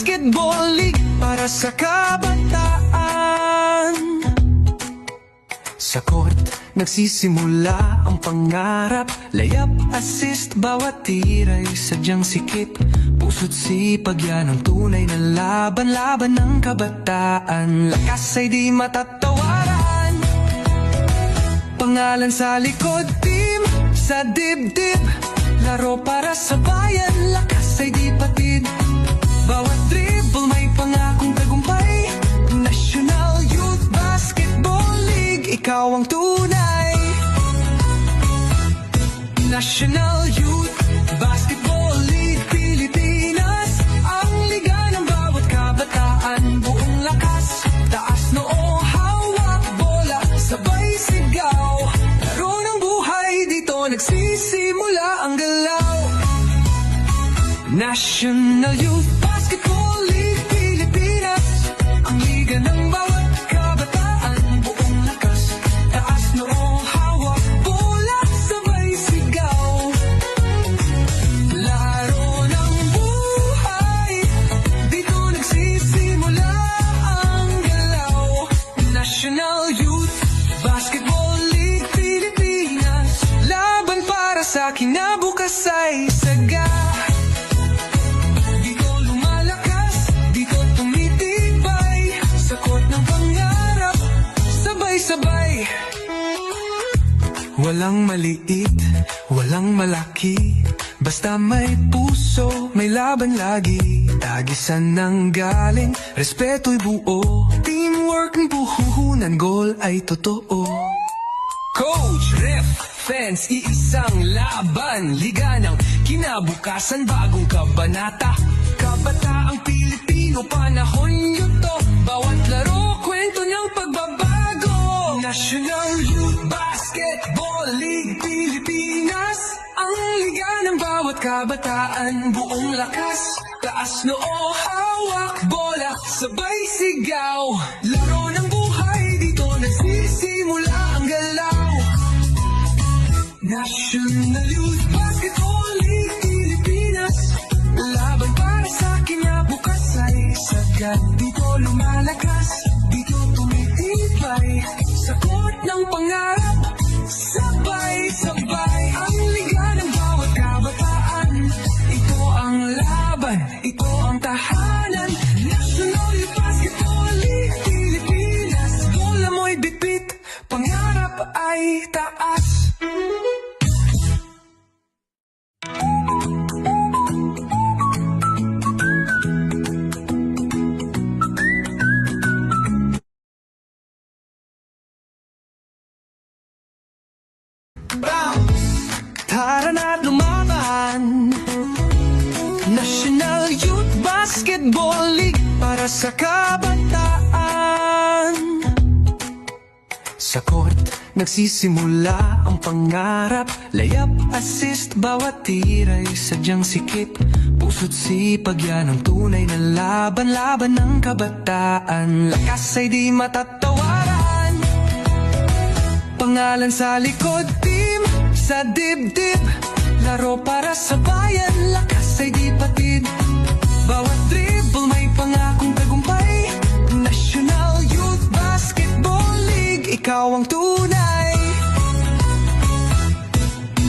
Basketball League para sa kabataan. Sa court, nagsisimula ang pangarap. Layup, assist, bawat tira ay sadyang sikip. Puso't sipag yan ang tunay na laban. Laban ng kabataan, lakas ay di matatawaran. Pangalan sa likod, team sa dibdib. Laro para sa bayan, lakas ay di patid. Bawat dribble may pangakong tagumpay. National Youth Basketball League, ikaw ang tunay. National Youth Basketball League Pilipinas, ang liga ng bawat kabataan. Buong lakas, taas noo, hawak bola, sabay sigaw. Laro ng buhay, dito nagsisimula ang galaw. National Youth Basketball League Pilipinas, ang liga ng bawat kabataan. Buong lakas, taas noo, hawak bola, sabay sigaw. Laro ng buhay, dito nagsisimula ang galaw. National Youth Basketball League Pilipinas, laban para sa kinabukasan saga. Dito lumalakas, dito tumitibay, sa court ng pangarap, sabay-sabay. Walang maliit, walang malaki, basta may puso, may laban lagi. Tagisan ng galing, respeto'y buo, teamwork ng puhuhunan, goal ay totoo. Coach, ref, fans, iisang laban. Liga ng kinabukasan, bagong kabanata. Kabataang Pilipino, panahon yun to. Bawat laro, kwento ng pagbabago. National Youth Basketball League Pilipinas, ang liga ng bawat kabataan. Buong lakas, taas noo, hawak bola, sabay sigaw. Laro ng buhay, dito nagsisimula ang galaw. National Youth Basketball League Pilipinas, laban para sa kinabukasan sagad. Dito lumalakas, dito tumitibay, sa court ng pangarap, sabay-sabay. Ang liga ng bawat kabataan, ito ang laban, ito ang tahanan. National Youth Basketball League Pilipinas, bola mo'y bitbit, pangarap ay taas. Tara na't lumaban. National Youth Basketball League para sa kabataan. Sa court, nagsisimula ang pangarap. Layup, assist, bawat tira ay sadyang sikip. Puso't sipag yan ang tunay na laban. Laban ng kabataan, lakas ay di matatawaran. Pangalan sa likod, team sa dibdib. Laro para sa bayan, lakas ay di patid. Bawat dribble may pangakong tagumpay. National Youth Basketball League, ikaw ang tunay.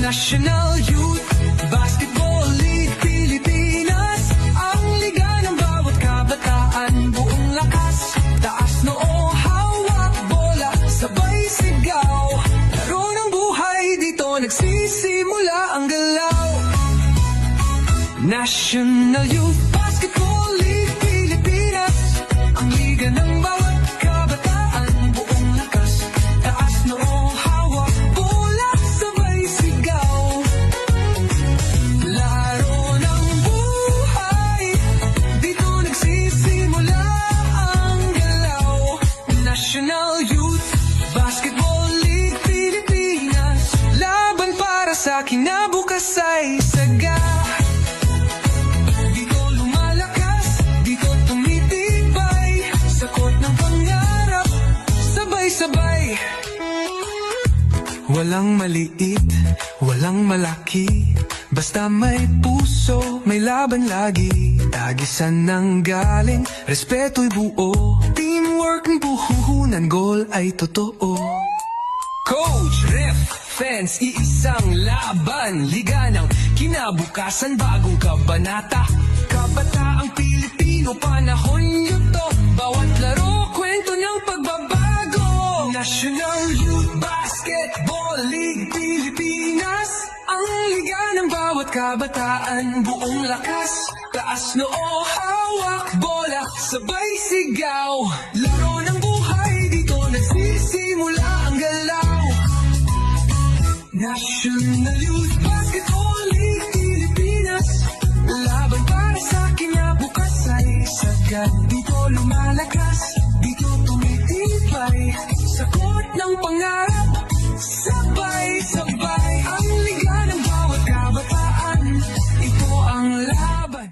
National Youth Basketball League Pilipinas, ang liga ng bawat kabataan. Buong lakas, taas noo, hawak bola, sabay sigaw. Laro ng buhay, dito nagsisimula ang galaw. National Youth Basketball League Pilipinas, ang liga ng bawat kabataan. Buong lakas, taas noo, hawak bola, sabay sigaw. Laro ng buhay, dito nagsisimula ang galaw. National Youth Basketball League Pilipinas, laban para sa kinabukasan saga. Dito lumalakas, dito tumitibay, sa court ng pangarap, sabay-sabay. Walang maliit, walang malaki, basta may puso, may laban lagi. Tagisan ng galing, respeto'y buo. Teamwork ng puhuhunan, goal ay totoo. Coach, ref, fans, iisang laban. Liga ng kinabukasan, bagong kabanata. Kabataang Pilipino, panahon nyo to. Bawat laro, kwento ng pagbabago. National Youth Basketball League Pilipinas. Ang liga ng bawat kabataan, buong lakas. Taas noo, hawak, bola, sabay sigaw. Laro ng buhay, dito nagsisimula ang galaw. National Youth Basketball League Pilipinas. Laban para sa kinabukasan, sagad dito lumalakas. Dito tumitibay, sa court ng pangarap. Sabay-sabay ang liga ng bawat kabataan. Ito ang laban.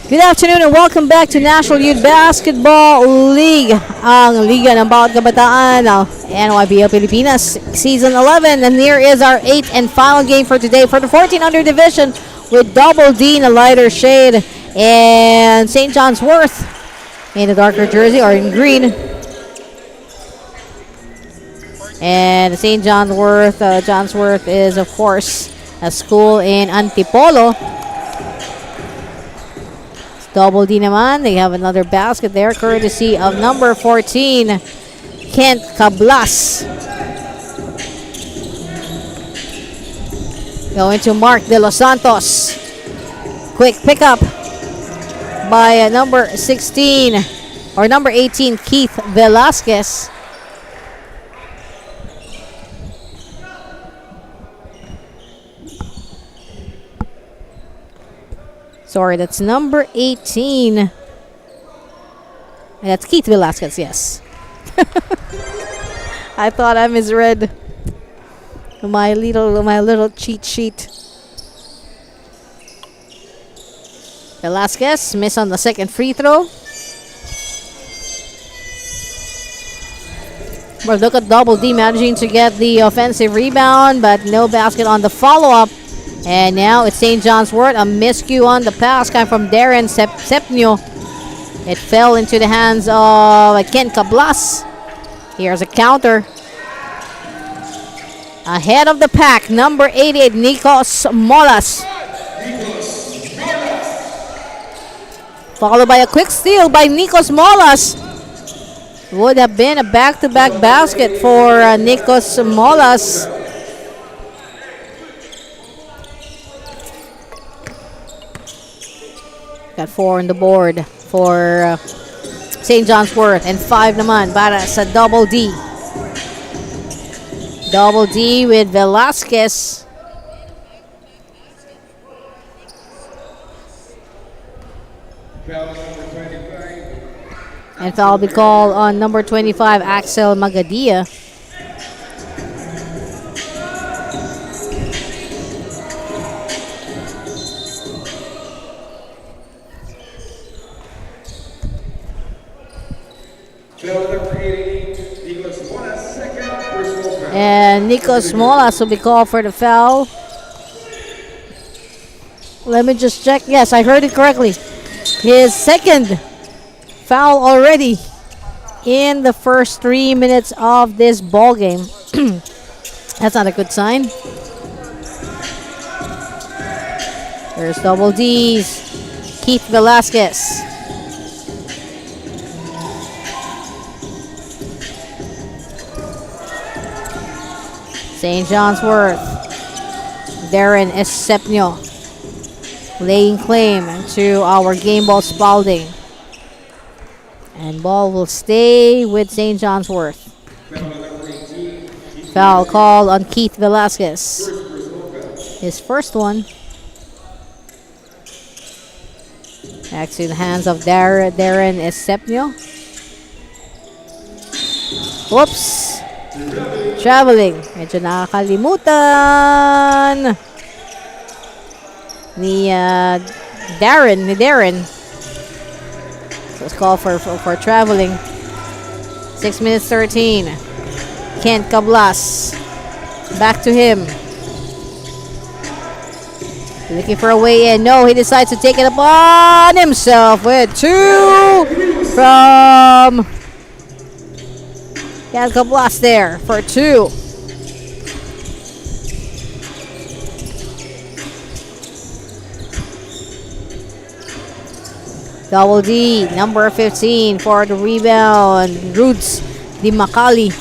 Good afternoon and welcome back to National Youth Basketball League, ang liga ng bawat kabataan ng NYBL Pilipinas Season 11. And here is our 8th and final game for today for the 14U Division with Double D in a lighter shade and St. John's Worth in a darker jersey or in green. And St. John's Worth is of course a school in Antipolo. Double D naman, they have another basket there courtesy of number 14, Kent Cablas. Going to Mark De Los Santos. Quick pickup by number 16 or number 18, Keith Velasquez. Sorry, that's number 18. That's Keith Velasquez, yes. I thought I misread my little cheat sheet. Velasquez missed on the second free throw. But look at Double D managing to get the offensive rebound, but no basket on the follow-up. And now it's St. John's Wort. A miscue on the pass coming from Darren Sepnio. It fell into the hands of Ken Cablas. Here's a counter. Ahead of the pack, number 88, Nikos Molas. Followed by a quick steal by Nikos Molas. Would have been a back-to-back basket for Nikos Molas. Got 4 on the board for St. John's Wort. And 5 naman para sa Double D. Double D with Velasquez. And foul be called on number 25, Axel Magadia. And Nikos Molas will be called for the foul. Let me just check. Yes, I heard it correctly. His second foul already in the first 3 minutes of this ball game. That's not a good sign. There's Double D's. Keith Velasquez. St. John's Wort. Darren Escepnio laying claim to our game ball Spalding. And ball will stay with St. John's Wort. Foul called on Keith Velasquez. His first one. Back to the hands of Darren Escepnio. Whoops. Traveling. Medyo nakakalimutan ni Darren. So it's called for traveling. 6 minutes 13. Kent Cablas. Back to him. Looking for a way in. No, he decides to take it upon himself with 2 from Kent Cablas there for 2. Double D, number 15 for the rebound. Roots Di Macali.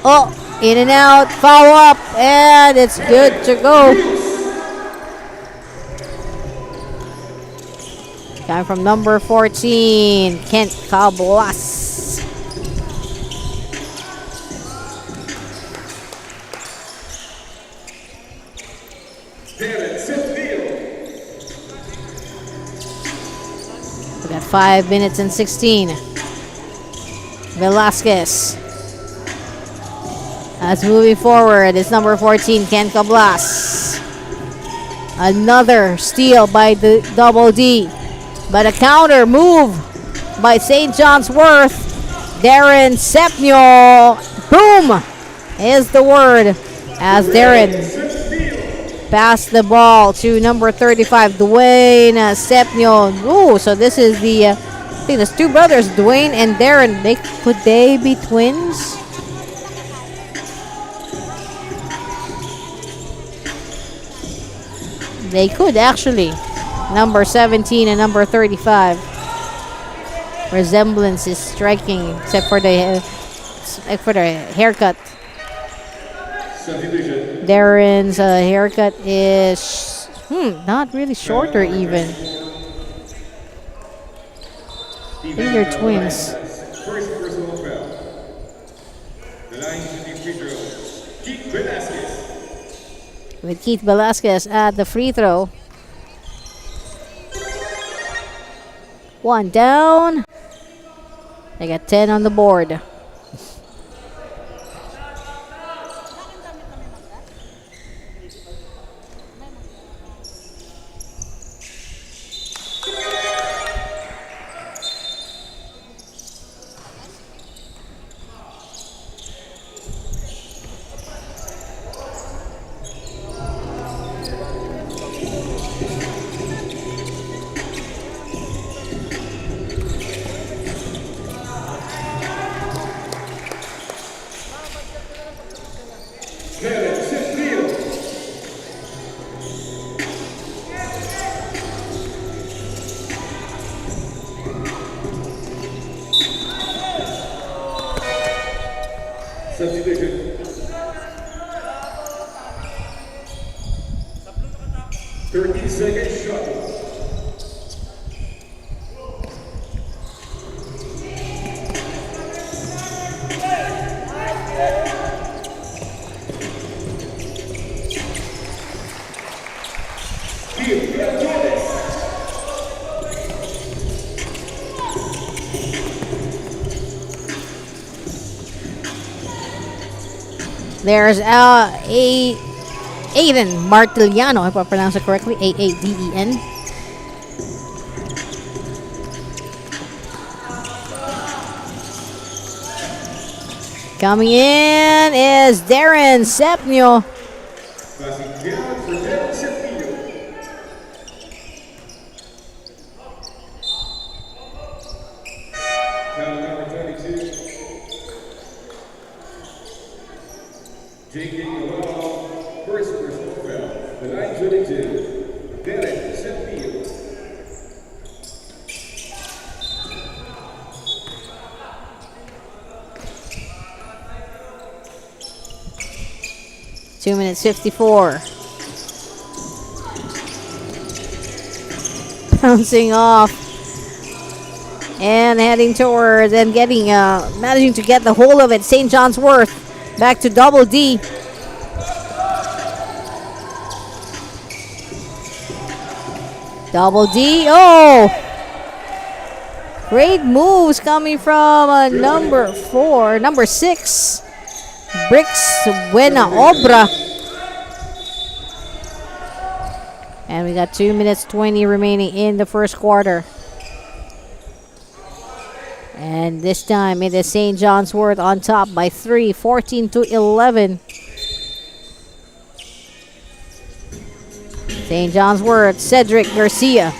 Oh, in and out, foul up, and it's good to go. Coming from number 14, Kent Cablas. We got 5 minutes and 16. Velasquez. As moving forward, it's number 14, Ken Cablas. Another steal by the Double D. But a counter move by St. John's Wort. Darren Sepnio. Boom is the word as Darren passed the ball to number 35, Dwayne Sepnio. Ooh, so this is the, I think there's 2 brothers, Dwayne and Darren. Could they be twins? They could actually. Number 17 and number 35. Resemblance is striking, except for the haircut. Darren's haircut is not really shorter even. I think they're twins. With Keith Velasquez at the free throw. 1 down. They got 10 on the board. Subdivision. 30-second shot. There's Aiden Martiliano, if I pronounce it correctly, Aaden. Coming in is Darren Sepnio. Passing down for Darren Sepnio. Foul number 22. Taking the ball. First personal foul. The 922. Darren Sepnio. Two minutes 54. Bouncing off and heading towards and getting managing to get the hold of it. St. John's Wort back to Double D. Double D. Oh, great moves coming from number 6. Bricks Buena Obra. And we got 2 minutes 20 remaining in the first quarter. And this time it is St. John's Wort on top by 3, 14-11. St. John's Wort, Cedric Garcia.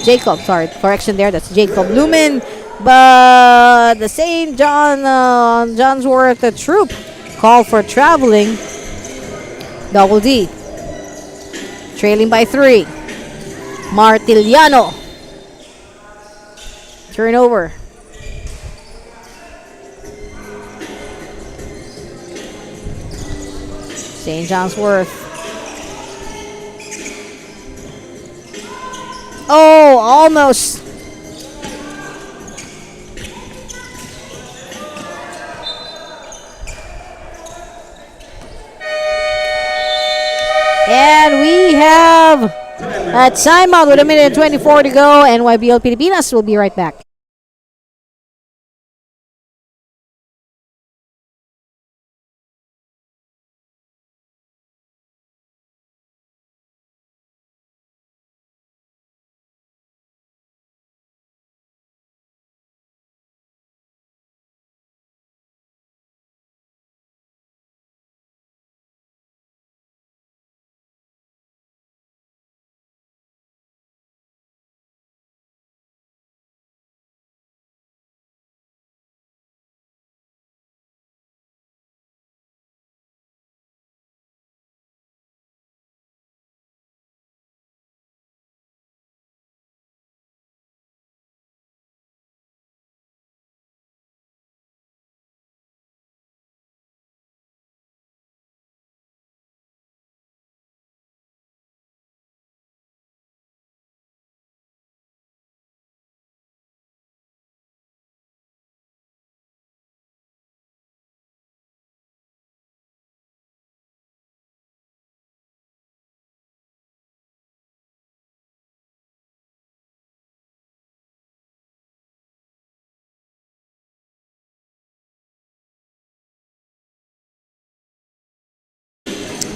Jacob. Correction there. That's Jacob Lumen. But the St. John's Wort troop called for traveling. Double D. Trailing by 3. Martiliano. Turnover. St. John's Wort. Oh, almost. And we have a timeout with 1 minute and 24 to go. NYBL Pilipinas will be right back.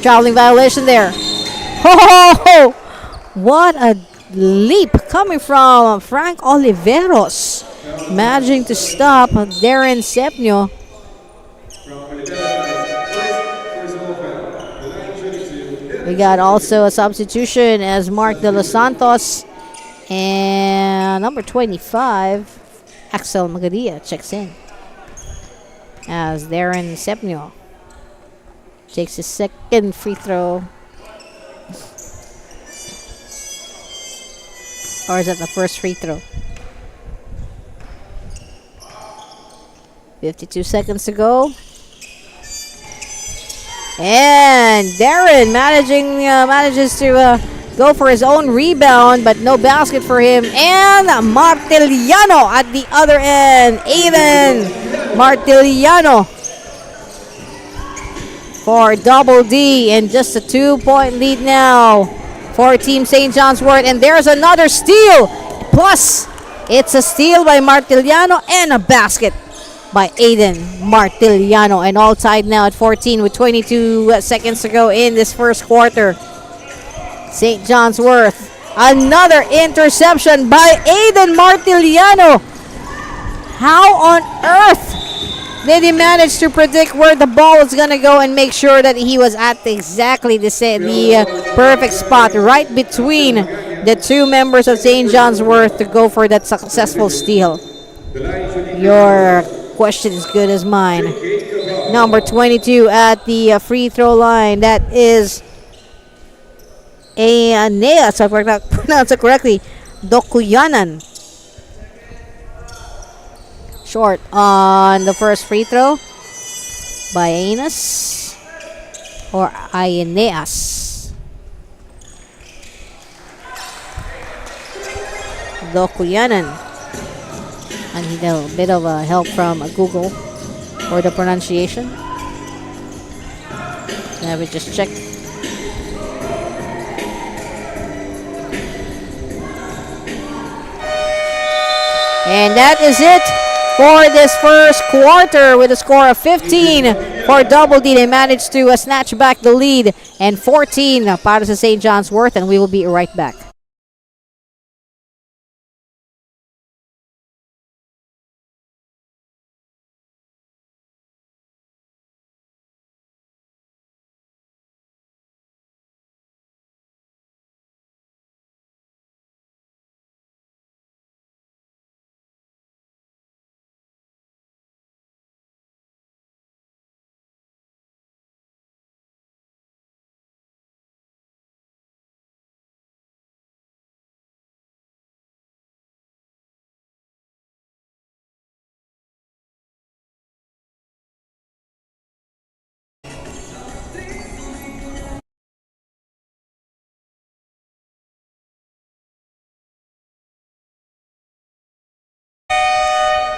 Traveling violation there. Oh, what a leap coming from Frank Oliveros. Managing to stop Darren Sepnio. We got also a substitution as Mark De Los Santos. And number 25, Axel Magadia checks in as Darren Sepnio takes his second free throw. Or is that the first free throw? 52 seconds to go. And Darren manages to go for his own rebound, but no basket for him. And Martiliano at the other end. Aiden Martiliano for Double D, and just a 2-point lead now for Team St. John's Wort. And there's another steal. Plus, it's a steal by Martiliano and a basket by Aiden Martiliano. And all tied now at 14 with 22 seconds to go in this first quarter. St. John's Worth. Another interception by Aiden Martiliano. How on earth did he manage to predict where the ball was going to go and make sure that he was at exactly the perfect spot right between the two members of St. John's Worth to go for that successful steal? Your question is good as mine. Number 22 at the free throw line. That is Aeneas, if I pronounce it correctly. Dokuyanan. Short on the first free throw by Aeneas or Aeneas. Dokuyanan. I need a bit of help from Google for the pronunciation. Let me just check. And that is it for this first quarter with a score of 15 for Double D. They managed to snatch back the lead, and 14 para sa St. John's Worth, and we will be right back.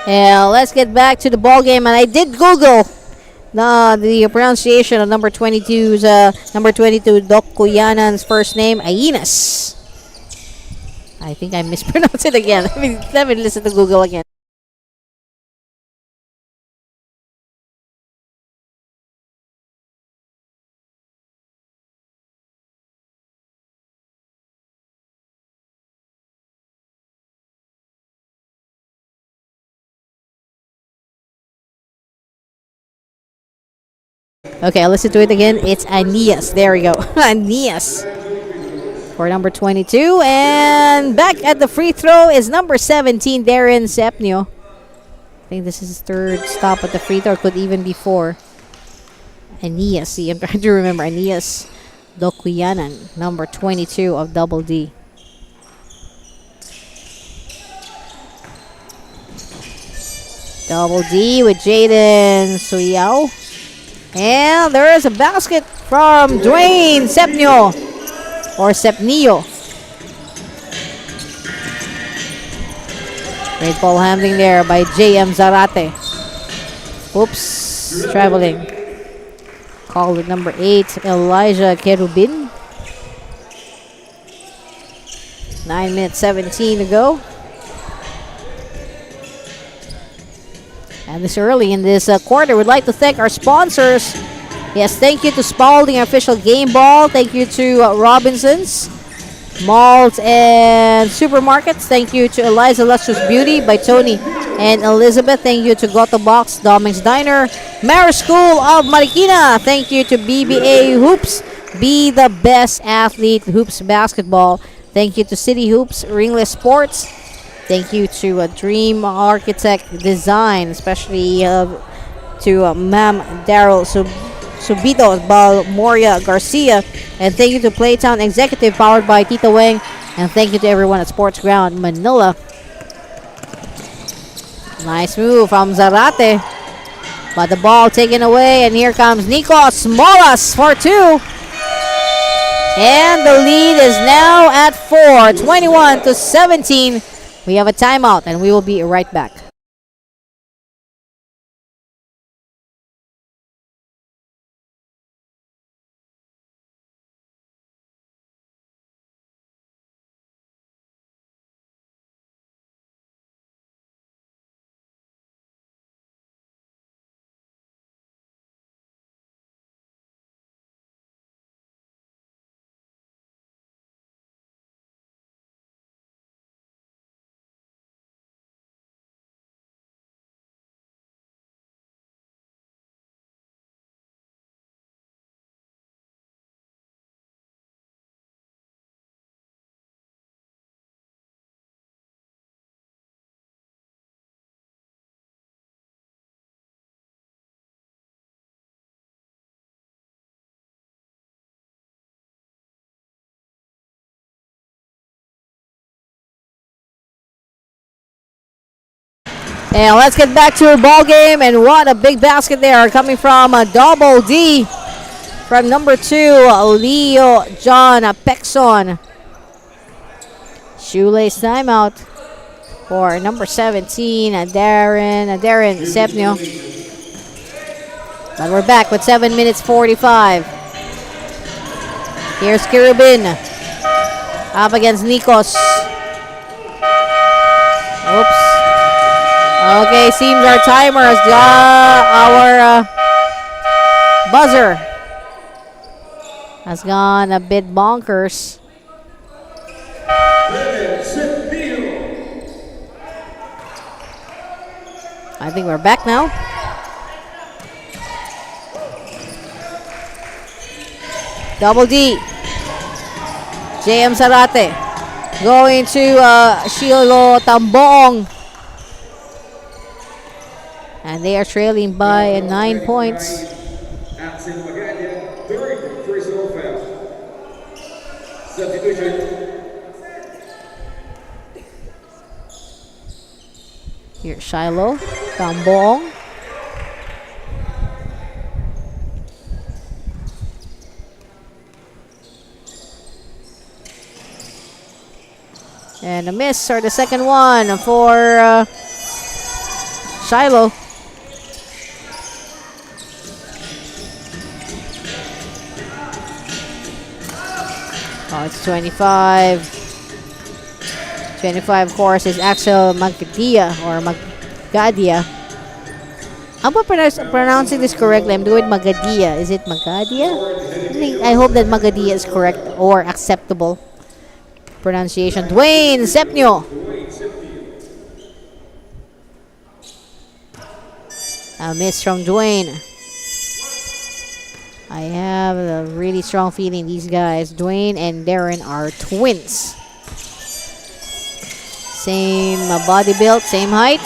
Yeah, let's get back to the ball game, and I did Google the pronunciation of number 22's Dokuyanan's first name, Aeneas. I think I mispronounced it again. Let me listen to Google again. Okay, I'll listen to it again. It's Aeneas. There we go. Aeneas for number 22. And back at the free throw is number 17, Darren Sepnio. I think this is his third stop at the free throw. Could even be four. Aeneas. See, I'm trying to remember. Aeneas Dokuyanan, number 22 of Double D. Double D with Jaden Suyao. And there is a basket from Dwayne Sepnio or Sepnio. Great ball handling there by JM Zarate. Oops, traveling. Called with number 8, Elijah Kerubin. 9 minutes 17 to go. And this early in this quarter, we'd like to thank our sponsors. Yes, thank you to Spalding, official game ball. Thank you to Robinson's, malls and supermarkets. Thank you to Eliza Lustrous Beauty by Tony and Elizabeth. Thank you to Goto Box, Dominic's Diner, Mara School of Marikina. Thank you to BBA Hoops, be the best athlete, Hoops Basketball. Thank you to City Hoops, Ringless Sports. Thank you to Dream Architect Design, especially to Ma'am Daryl Subito Balmoria Garcia. And thank you to Playtown Executive, powered by Tito Weng. And thank you to everyone at Sports Ground Manila. Nice move from Zarate. But the ball taken away, and here comes Nikos Molas for 2. And the lead is now at 4, 21-17. We have a timeout, and we will be right back. And let's get back to the ball game. And what a big basket there coming from Double D. From number 2, Leo John Pexon. Shoelace timeout for number 17, Darren Sepnio. But we're back with 7 minutes 45. Here's Kirubin up against Nikos. Oops. Okay, seems our timer has our buzzer has gone a bit bonkers. I think we're back now. Double D. JM Zarate going to Shiolo Tambong. And they are trailing by 9 points. Here's Shiloh Tambong. And a miss, or the second one for Shiloh. Oh, it's 25. 25, of course, is Axel Magadia or Magadia. I'm not pronouncing this correctly. I'm doing Magadia. Is it Magadia? I hope that Magadia is correct or acceptable pronunciation. Dwayne Sepnio. A miss from Dwayne. I have a really strong feeling these guys, Dwayne and Darren, are twins. Same body build, same height,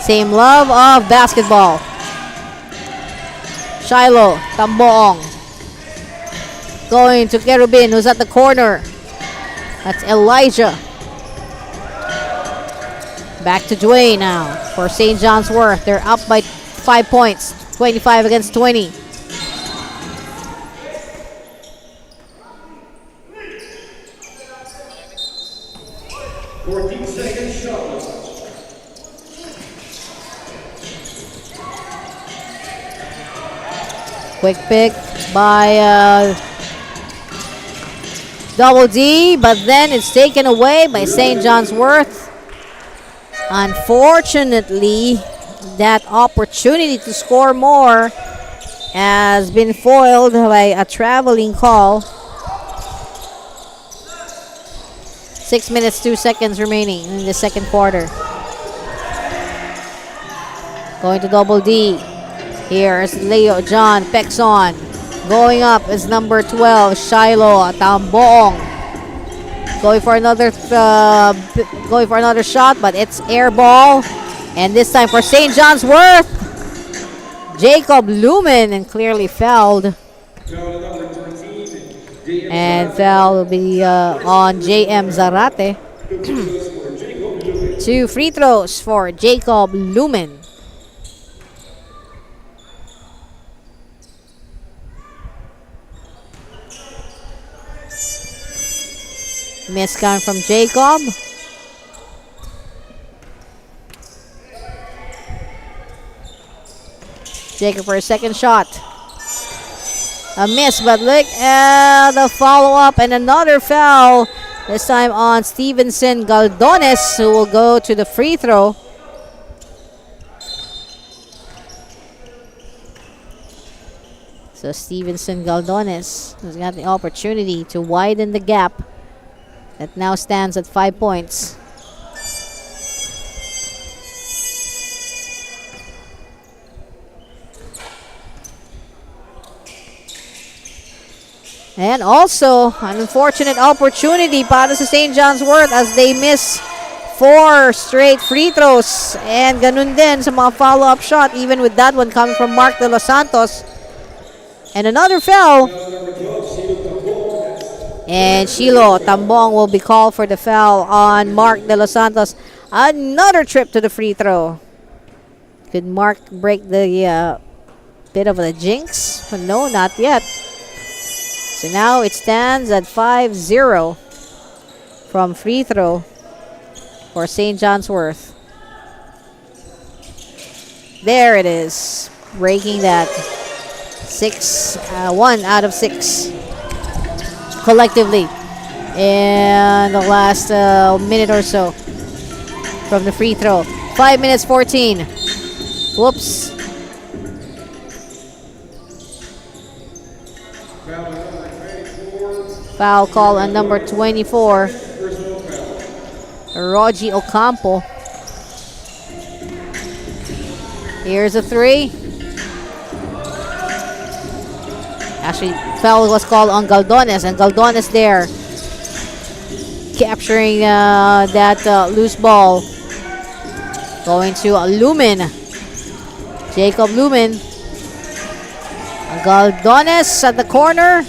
same love of basketball. Shiloh Tambong going to Kerubin, who's at the corner. That's Elijah. Back to Dwayne now for St. John's Wort. They're up by 5 points, 25 against 20. Quick pick by Double D, but then it's taken away by St. John's Wort. Unfortunately, that opportunity to score more has been foiled by a traveling call. 6 minutes, 2 seconds remaining in the second quarter. Going to Double D. Here's Leo John Pexon. Going up is number 12, Shiloh Tambong. Going for another shot, but it's air ball. And this time for St. John's Wort, Jacob Lumen, and clearly fouled. And foul will be on JM Zarate. 2 free throws for Jacob Lumen. Miss count from Jacob. Jacob for a second shot. A miss, but look at the follow-up and another foul. This time on Stevenson Galdones, who will go to the free throw. So Stevenson Galdones has got the opportunity to widen the gap. That now stands at 5 points. And also, an unfortunate opportunity para sa St. John's Wort as they miss 4 straight free throws. And ganun din sa mga follow-up shot, even with that one coming from Mark De Los Santos. And another foul. And Shiloh Tambong will be called for the foul on Mark De Los Santos. Another trip to the free throw. Could Mark break the bit of a jinx? But no, not yet. So now it stands at 5-0 from free throw for St. John's Wort. There it is. Breaking that. 1 out of 6 collectively in the last minute or so from the free throw. 5 minutes 14. Whoops. Foul call on number 24, Rogi Ocampo. Here's a 3. Actually, foul was called on Galdones, and Galdones there capturing that loose ball. Going to Lumen. Jacob Lumen. Galdones at the corner.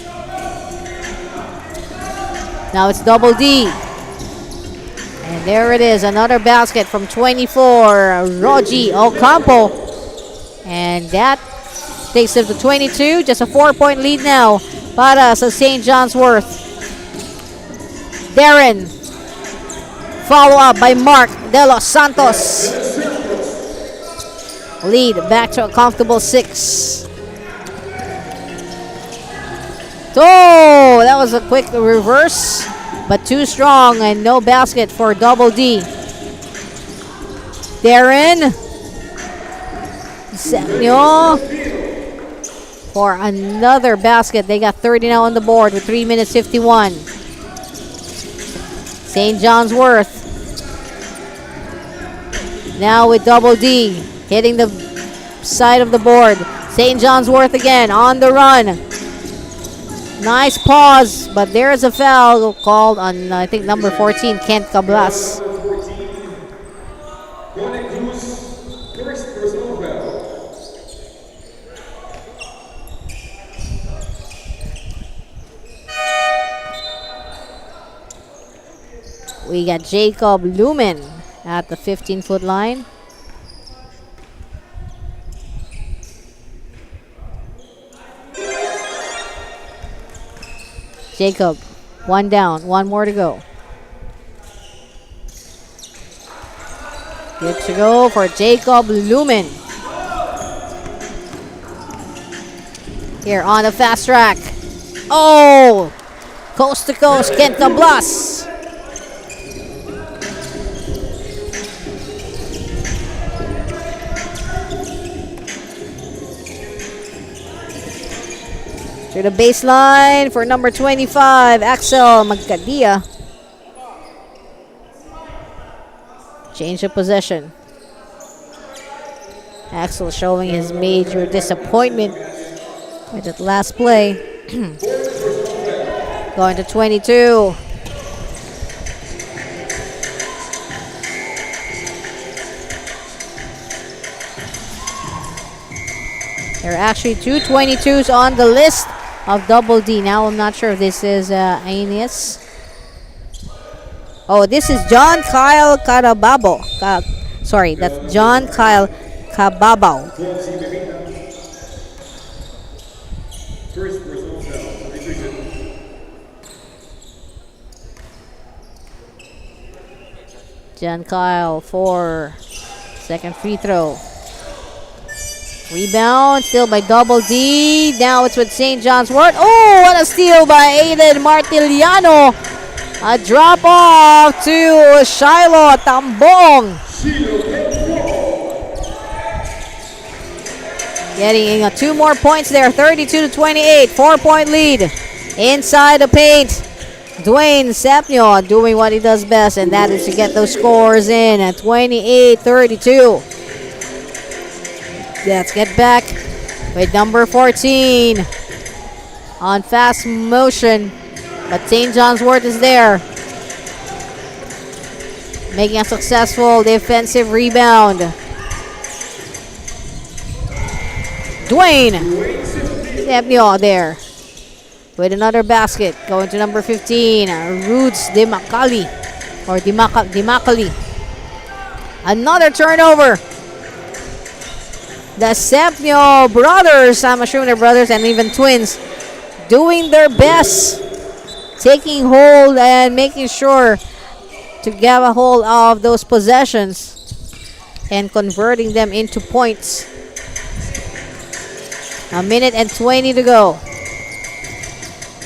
Now it's Double D. And there it is, another basket from 24, Rogi Ocampo. And that takes it to 22. Just a 4-point lead now para sa St. John's Wort. Darren. Follow up by Mark De Los Santos. Lead back to a comfortable 6. Oh, that was a quick reverse, but too strong and no basket for Double D. Darren. Senyo for another basket. They got 30 now on the board with 3 minutes 51. St. John's Wort now with Double D hitting the side of the board. St. John's Wort again on the run. Nice pause, but there is a foul called on, I think, number 14, Kent Cablas. We got Jacob Lumen at the 15-foot line. Jacob, 1 down, 1 more to go. Good to go for Jacob Lumen. Here on the fast track. Oh! Coast to coast, Kent Cablas. To the baseline for number 25, Axel Magcadia. Change of possession. Axel showing his major disappointment with that last play. Going to 22. There are actually 2 22s on the list of Double D. Now I'm not sure if this is Aeneas. Oh, this is John Kyle Carababo. Sorry, that's John Kyle Cababao. John Kyle for second free throw. Rebound, still by Double D. Now it's with St. John's Wort. Oh, what a steal by Aiden Martiliano. A drop off to Shiloh Tambong. Getting 2 more points there. 32-28. 4-point lead. Inside the paint. Dwayne Sapnio doing what he does best, and that is to get those scores in at 28-32. Let's get back with number 14 on fast motion. But St. John's Wort is there, making a successful defensive rebound. Dwayne Sapnio there with another basket. Going to number 15, Roots Dimacali. Or Dimacali. Another turnover. The Sepnio brothers, I'm assuming they're brothers and even twins, doing their best, taking hold and making sure to get a hold of those possessions and converting them into points. A minute and 20 to go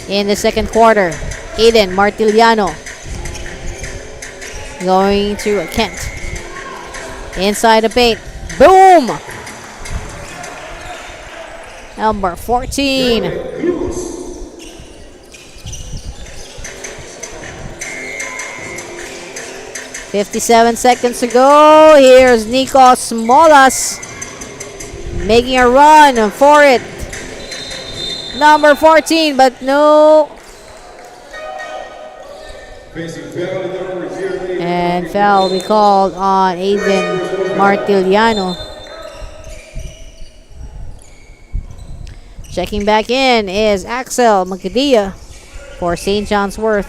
in the second quarter. Aiden Martiliano going to Kent. Inside the paint. Boom! Number 14. 57 seconds to go. Here's Nikos Molas making a run for it. Number 14, but no. And foul will be called on Aiden Martiliano. Checking back in is Axel Magadia for St. John's Wort.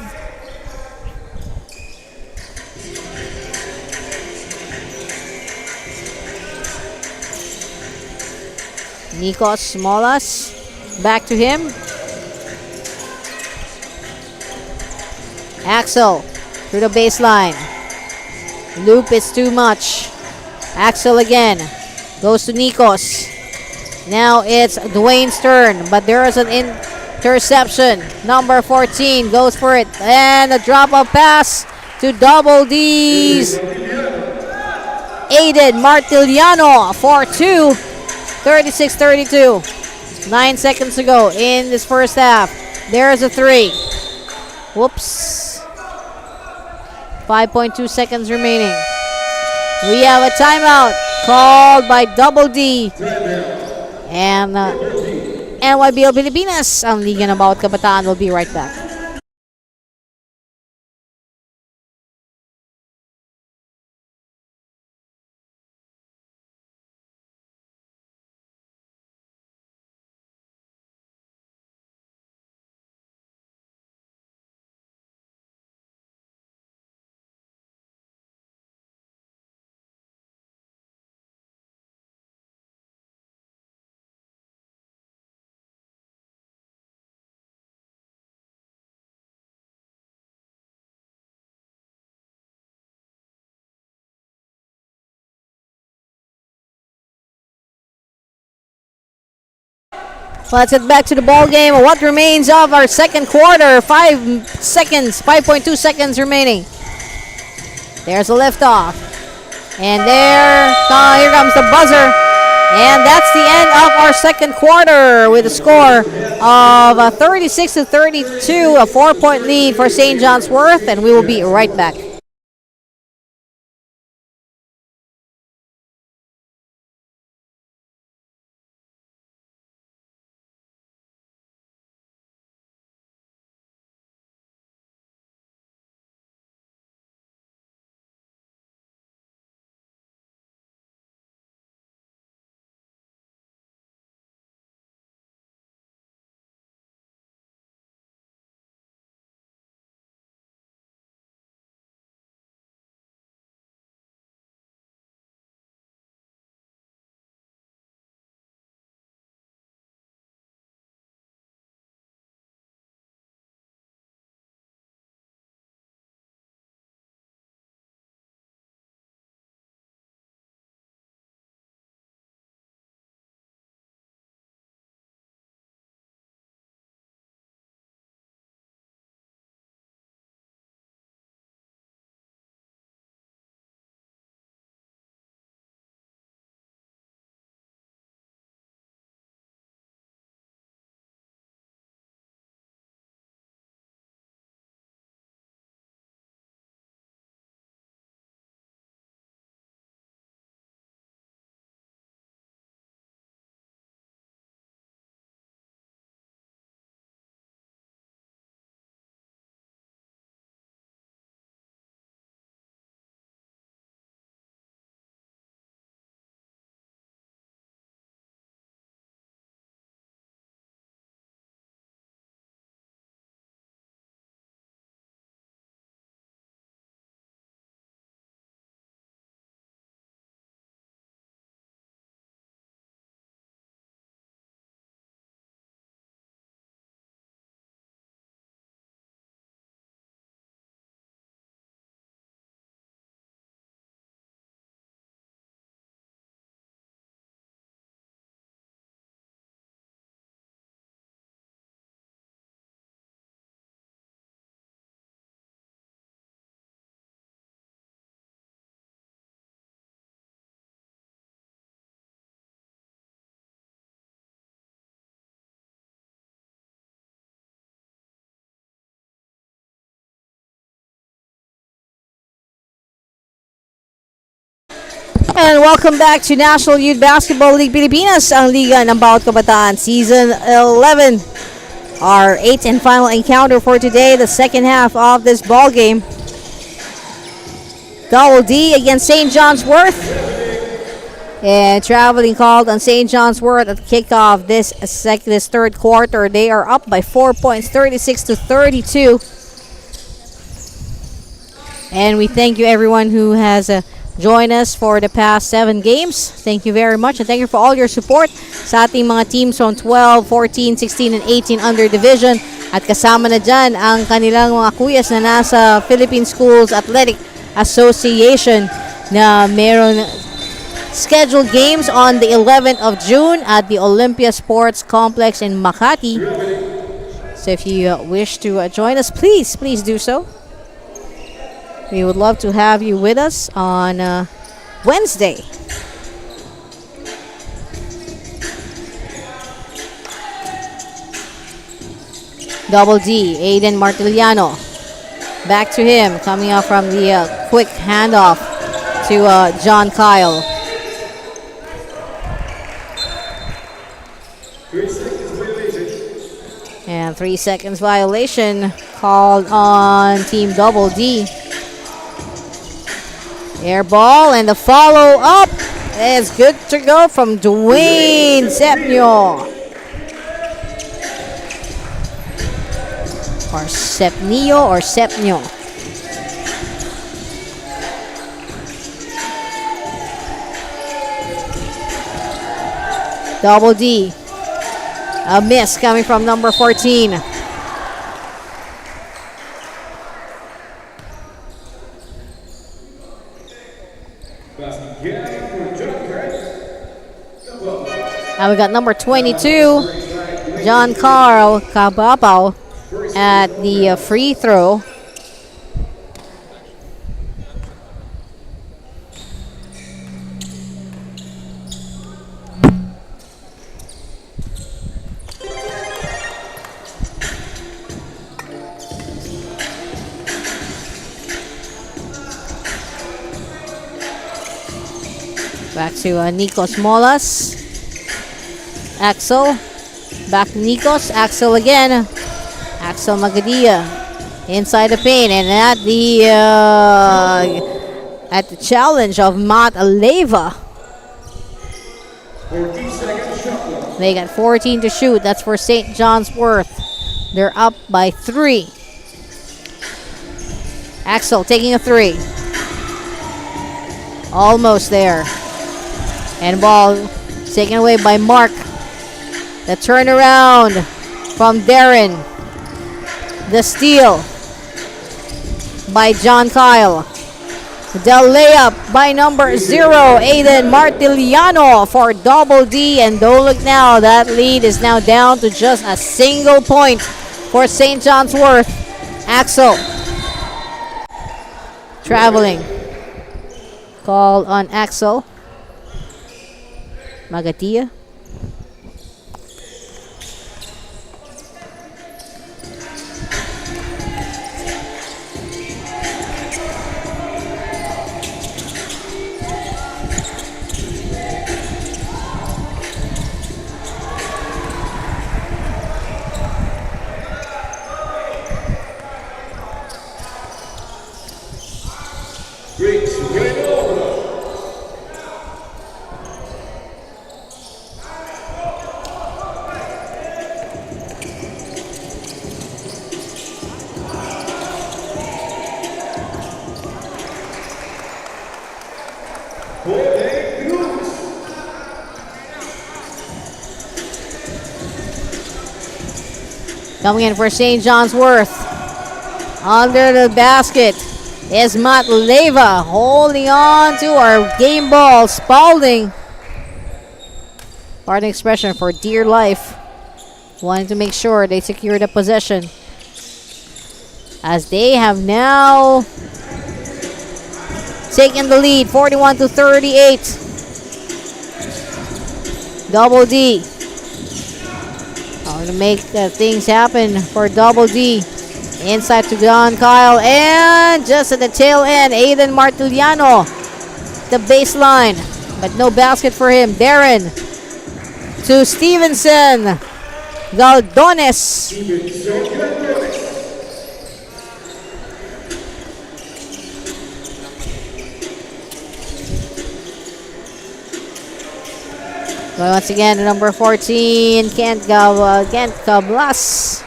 Nikos Molas, back to him. Axel through the baseline. Loop is too much. Axel again. Goes to Nikos. Now it's Dwayne's turn, but there is an interception. Number 14 goes for it. And a drop-off pass to Double D's. Aiden Martiliano for 2. 36-32. 9 seconds to go in this first half. There's a 3. Whoops. 5.2 seconds remaining. We have a timeout called by Double D. And NYBL Pilipinas, ang Liga ng Bawat Kabataan, will be right back. Let's get back to the ball game. What remains of our second quarter? 5 seconds, 5.2 seconds remaining. There's a liftoff. And here comes the buzzer. And that's the end of our second quarter with a score of 36-32, a 4-point lead for St. John's Wort, and we will be right back. And welcome back to National Youth Basketball League Pilipinas, ang Liga ng Bawat Kabataan, Season 11. Our 8th and final encounter for today, the second half of this ball game. Double D against St. John's Wort. And traveling called on St. John's Wort at kickoff this third quarter. They are up by 4 points, 36-32. And we thank you everyone who has joined us for the past 7 games. Thank you very much, and thank you for all your support sa ating mga teams from 12, 14, 16, and 18 under division. At kasama na dyan ang kanilang mga kuyas na nasa Philippine Schools Athletic Association na meron scheduled games on the 11th of June at the Olympia Sports Complex in Makati. So if you wish to join us, please do so. We would love to have you with us on Wednesday. Double D, Aiden Martiliano. Back to him, coming up from the quick handoff to John Kyle. 3 seconds violation. And 3 seconds violation called on Team Double D. Air ball, and the follow up is good to go from Dwayne Sepnio. Or Sepnio or Sepnio. Double D. A miss coming from number 14. And we got number 22, John Carl Cabapao at the free throw. Back to Nikos Molas. Axel. Back to Nikos. Axel again. Axel Magadia. Inside the paint. And at the challenge of Matt Aleva. 14 seconds shot clock. They got 14 to shoot. That's for St. John's Wort. They're up by 3. Axel taking a 3. Almost there. And ball taken away by Mark. The turnaround from Darren. The steal by John Kyle. The layup by number 0, Aiden Martiliano for Double D. And don't look now, that lead is now down to just a single point for St. John's Wort. Axel traveling. Call on Axel Magatia. Breaks right over. Coming in for St. John's Wort. Under the basket is Matt Leva holding on to our game ball. Spalding. Pardon expression, for dear life. Wanting to make sure they secure the possession. As they have now taken the lead, 41-38. Double D. Trying to make things happen for Double D. Inside to John Kyle, and just at the tail end, Aiden Martiliano the baseline, but no basket for him. Darren to Stevenson. Galdones. But once again, number 14, Kent Cablas.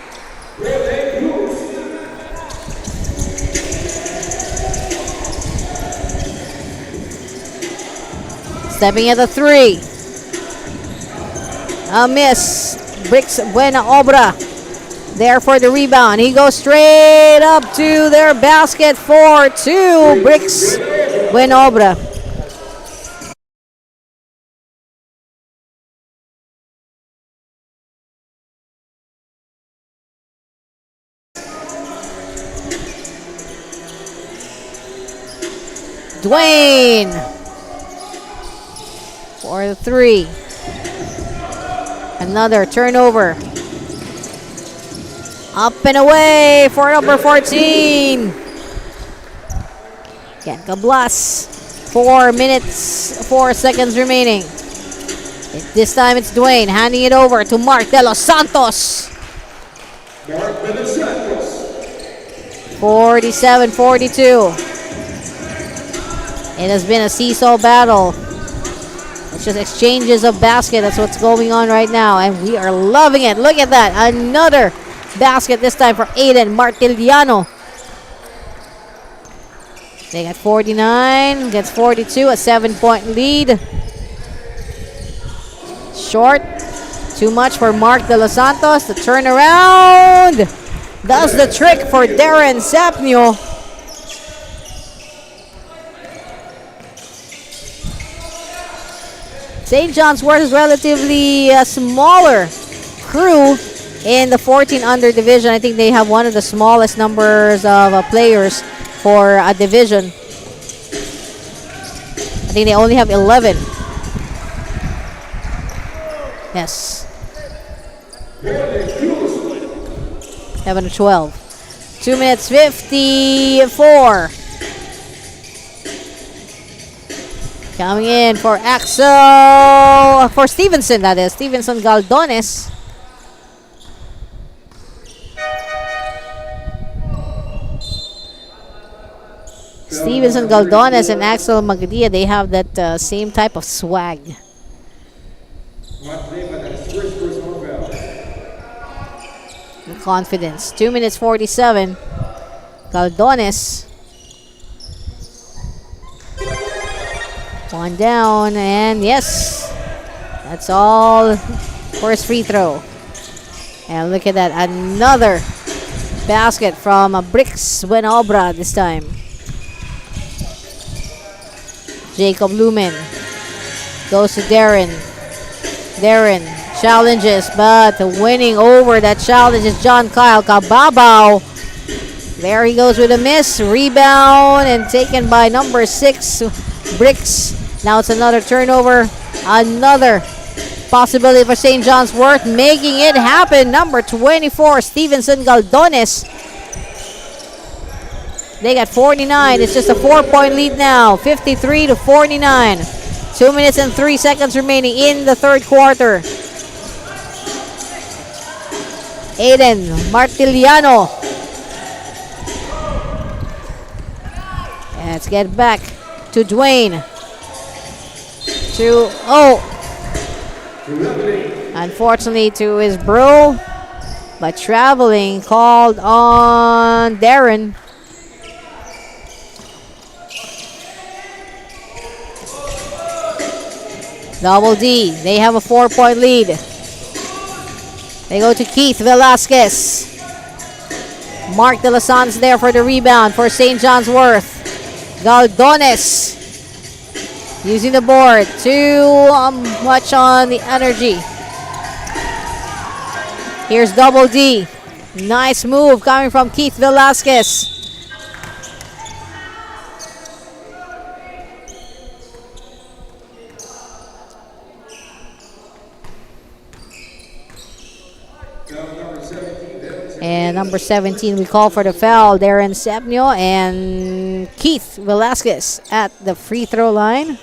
Stepping at the 3. A miss. Bricks Buena Obra there for the rebound. He goes straight up to their basket for 2. Bricks Buena Obra. Dwayne for the 3. Another turnover. Up and away for number 14. Ken Cablas. 4 minutes, 4 seconds remaining. This time it's Dwayne handing it over to Mark De Los Santos. 47-42. It has been a seesaw battle. It's just exchanges of basket. That's what's going on right now. And we are loving it. Look at that. Another basket this time for Aiden Martiliano. They got 49. Gets 42. A 7-point lead. Short. Too much for Mark De Los Santos. The turnaround does the trick for Darren Sapnio. St. John's Wort is relatively a smaller crew in the 14 under division. I think they have one of the smallest numbers of players for a division. I think they only have 11. Yes. 11 to 12. 2 minutes 54. Coming in for Axel, for Stevenson, that is. Stevenson Galdones. Stevenson Galdones and Axel Magadia, they have that same type of swag. And confidence. 2 minutes 47. Galdones. One down, and yes, that's all for his free throw. And look at that, another basket from Bricks Buena Obra this time. Jacob Lumen goes to Darren. Darren challenges, but winning over that challenge is John Kyle Kababaw. There he goes with a miss. Rebound and taken by number 6, Bricks. Now it's another turnover. Another possibility for St. John's Wort making it happen. Number 24, Stevenson Galdones. They got 49. It's just a 4-point lead now. 53 to 49. 2 minutes and 3 seconds remaining in the third quarter. Aiden Martiliano. Let's get back to Dwayne. Unfortunately to his bro, but traveling called on Darren. Double D, they have a 4-point lead. They go to Keith Velasquez. Mark De Los Santos there for the rebound for St. John's Wort. Galdones using the board. Too much on the energy. Here's Double D. Nice move coming from Keith Velasquez. And number 17, we call for the foul. Darren Sepnio and Keith Velasquez at the free throw line.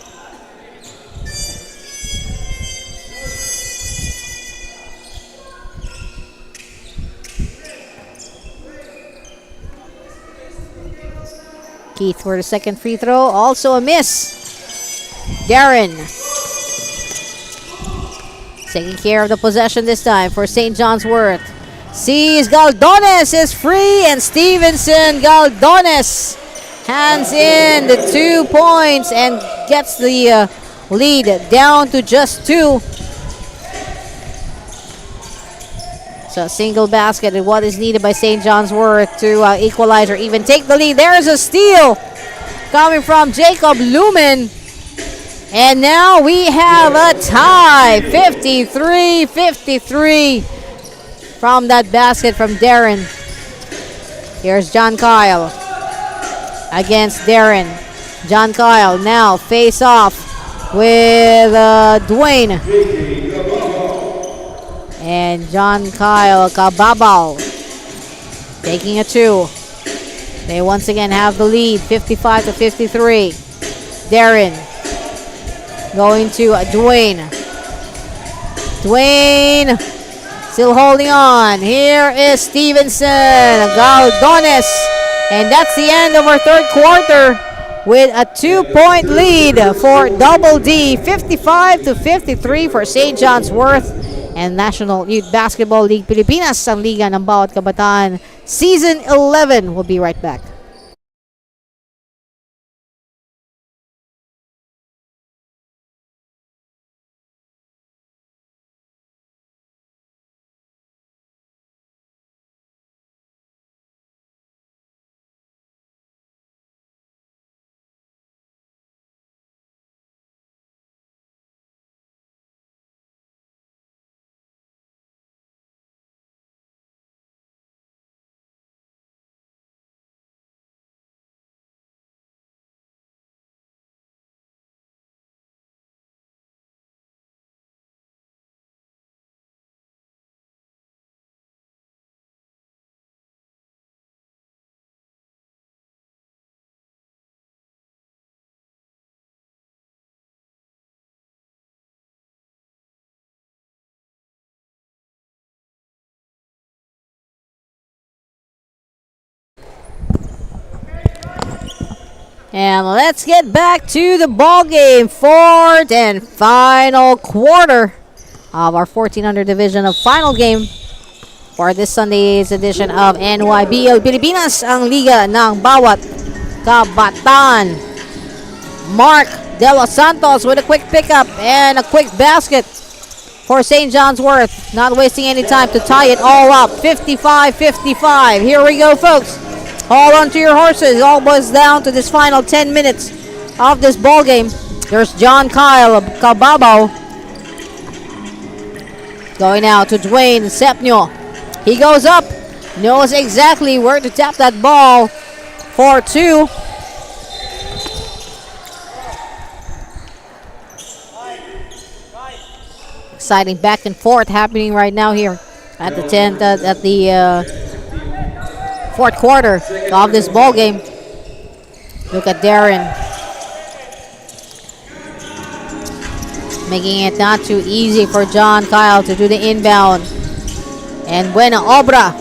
Keith for the second free throw. Also a miss. Darren taking care of the possession this time for St. John's Wort. Sees Galdones is free, and Stevenson Galdones hands in the 2 points and gets the lead down to just 2. So a single basket is what is needed by St. John's Wort to equalize or even take the lead. There's a steal coming from Jacob Lumen. And now we have a tie, 53-53 from that basket from Darren. Here's John Kyle against Darren. John Kyle now face off with Dwayne. And John Kyle Kababao taking a 2. They once again have the lead, 55-53. Darren going to Dwayne. Dwayne still holding on. Here is Stevenson Galdones. And that's the end of our third quarter with a 2-point lead for Double D. 55-53 for St. John's Wort and National Youth Basketball League Pilipinas, ang Liga ng Bawat Kabataan. Season 11. We'll be right back. And let's get back to the ball game. Fourth and final quarter of our 1400 division of final game for this Sunday's edition of NYBL Pilipinas, ang Liga ng Bawat Kabataan. Mark De Los Santos with a quick pickup and a quick basket for St. John's Wort. Not wasting any time to tie it all up. 55-55. Here we go, folks. Hold on to your horses. All boils down to this final 10 minutes of this ball game. There's John Kyle of Kababao. Going out to Dwayne Sepnio. He goes up. Knows exactly where to tap that ball for 2. Exciting back and forth happening right now here at the 10th, at the fourth quarter of this ball game. Look at Darren making it not too easy for John Kyle to do the inbound. And Buena Obra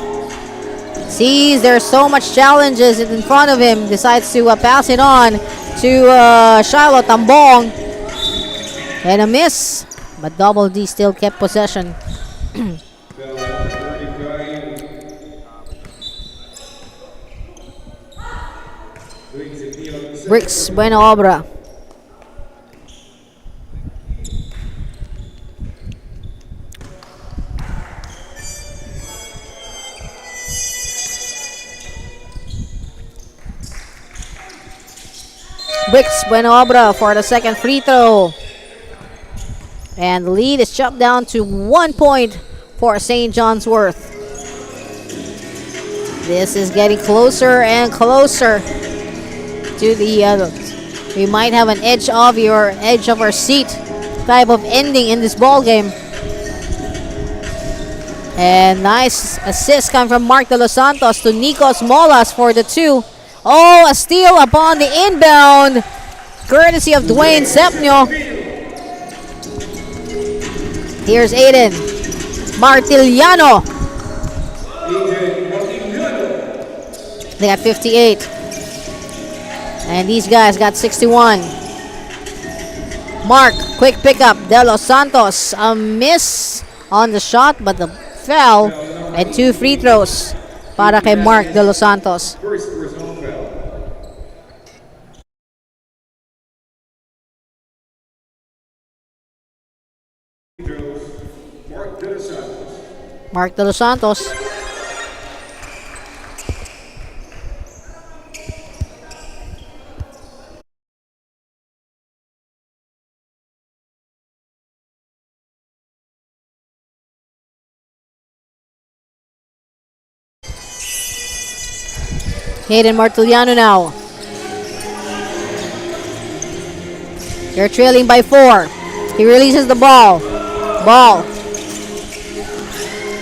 sees there's so much challenges in front of him, decides to pass it on to Shiloh Tambong. And a miss, but Double D still kept possession. Bricks Buena Obra. Bricks Buena Obra for the second free throw. And the lead is chopped down to 1 point for St. John's Wort. This is getting closer and closer to the we might have an edge of our seat type of ending in this ball game. And nice assist coming from Mark De Los Santos to Nikos Molas for the 2. Oh, a steal upon the inbound, courtesy of Dwayne Sepnio. Here's Aiden Martiliano. They got 58. And these guys got 61. Mark, quick pickup. De Los Santos, a miss on the shot, but the foul. And 2 free throws para kay Mark De Los Santos. First personal foul. Mark De Los Santos. Mark De Los Santos. Hayden Martiliano now. They're trailing by 4. He releases the ball. Ball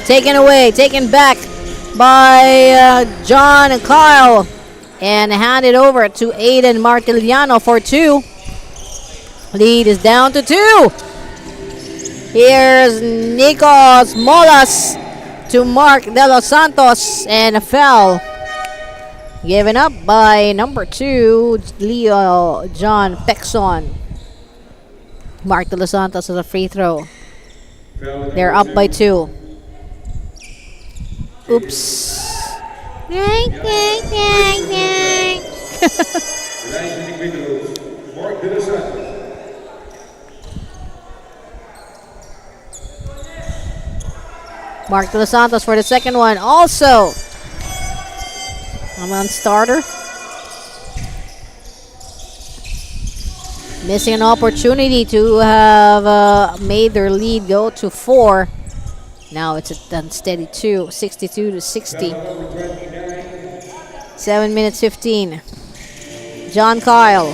taken away, taken back by John and Kyle, and handed over to Aiden Martiliano for 2. Lead is down to 2. Here's Nikos Molas to Mark De Los Santos, and a foul given up by number 2, Leo John Pexon. Mark De Los Santos with a free throw. They're up by 2. Oops. Yank, yank, yank, yank. Mark De Los Santos. Mark De Los Santos for the second one. Also, I'm on starter. Missing an opportunity to have made their lead go to 4. Now it's a unsteady 2, 62 to 60. 7 minutes 15. John Kyle.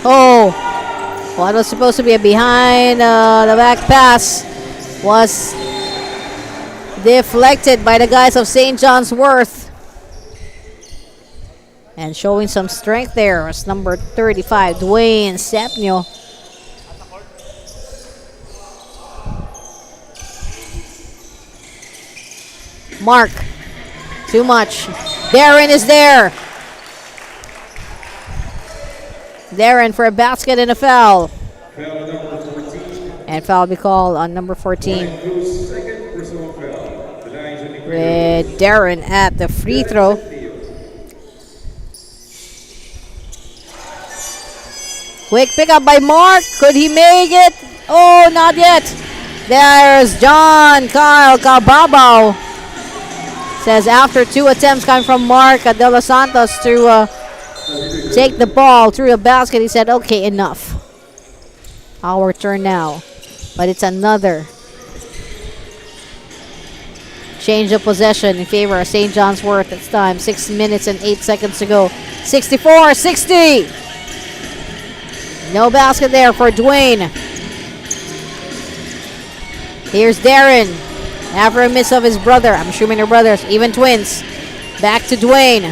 Oh, what was supposed to be a behind the back pass was deflected by the guys of St. John's Wort. And showing some strength there was number 35, Dwayne Sepnio. Mark, too much. Darren is there. Darren for a basket and a foul. Foul number 14. And foul be called on number 14. Second personal foul. The Lions in the With Darren at the free throw. Quick pickup by Mark. Could he make it? Oh, not yet. There's John Kyle Cababao. Says after 2 attempts coming from Mark De Los Santos to take the ball through the basket, he said, okay, enough. Our turn now. But it's another change of possession in favor of St. John's Wort. It's time. 6 minutes and 8 seconds to go. 64-60. No basket there for Dwayne. Here's Darren. After a miss of his brother. I'm assuming they're brothers. Even twins. Back to Dwayne.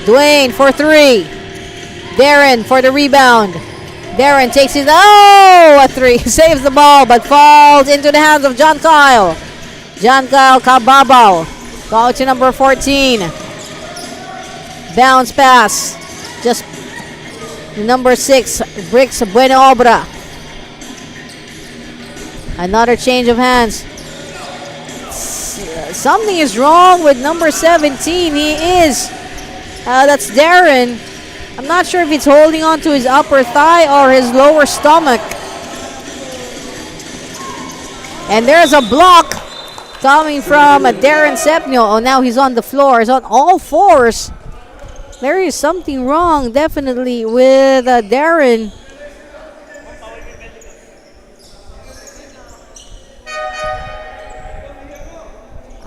Dwayne for 3. Darren for the rebound. Darren takes it. Oh, a 3. Saves the ball but falls into the hands of John Kyle. John Kyle Cababao. Ball to number 14. Bounce pass. Just number 6, Bricks Buenoobra. Another change of hands. Something is wrong with number 17. He is. That's Darren. I'm not sure if he's holding on to his upper thigh or his lower stomach. And there's a block coming from Darren Sepnio. Oh, now he's on the floor. He's on all fours. There is something wrong, definitely, with Darren.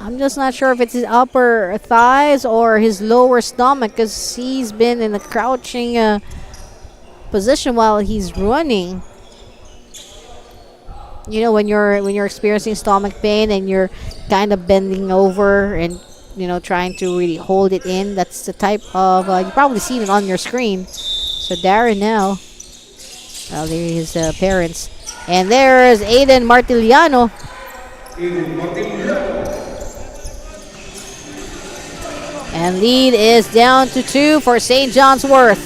I'm just not sure if it's his upper thighs or his lower stomach, because he's been in a crouching position while he's running. You know, when you're experiencing stomach pain and you're kind of bending over and trying to really hold it in. That's the type of you probably seen it on your screen. So Darren now. Well, there is parents, and there's Aiden Martiliano. And lead is down to 2 for St. John's Wort.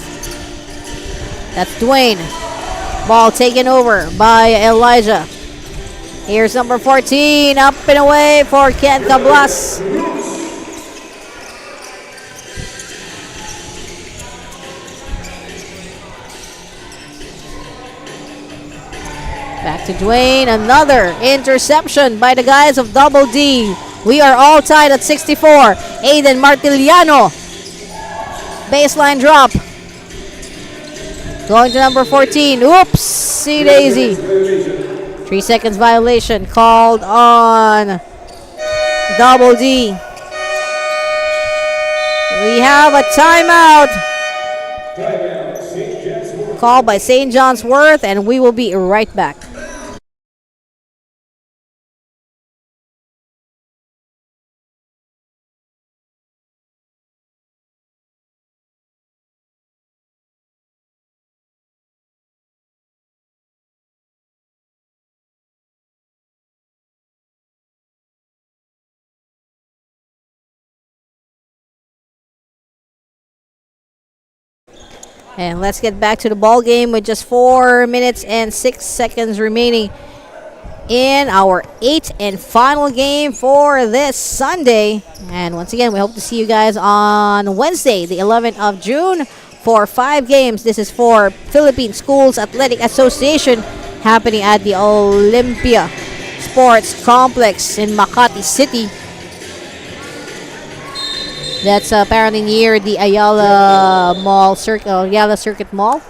That's Dwayne. Ball taken over by Elijah. Here's number 14, up and away for Ken Cablas. Back to Dwayne, another interception by the guys of Double D. We are all tied at 64. Aiden Martiliano. Baseline drop. Going to number 14. Oopsie daisy. 3 seconds violation called on Double D. We have a timeout called by St. John's Wort, and we will be right back. And let's get back to the ball game with just 4 minutes and 6 seconds remaining in our 8th and final game for this Sunday. And once again, we hope to see you guys on Wednesday, the 11th of June, for 5 games. This is for Philippine Schools Athletic Association, happening at the Olympia Sports Complex in Makati City. That's apparently near the Ayala Mall, Ayala Circuit Mall.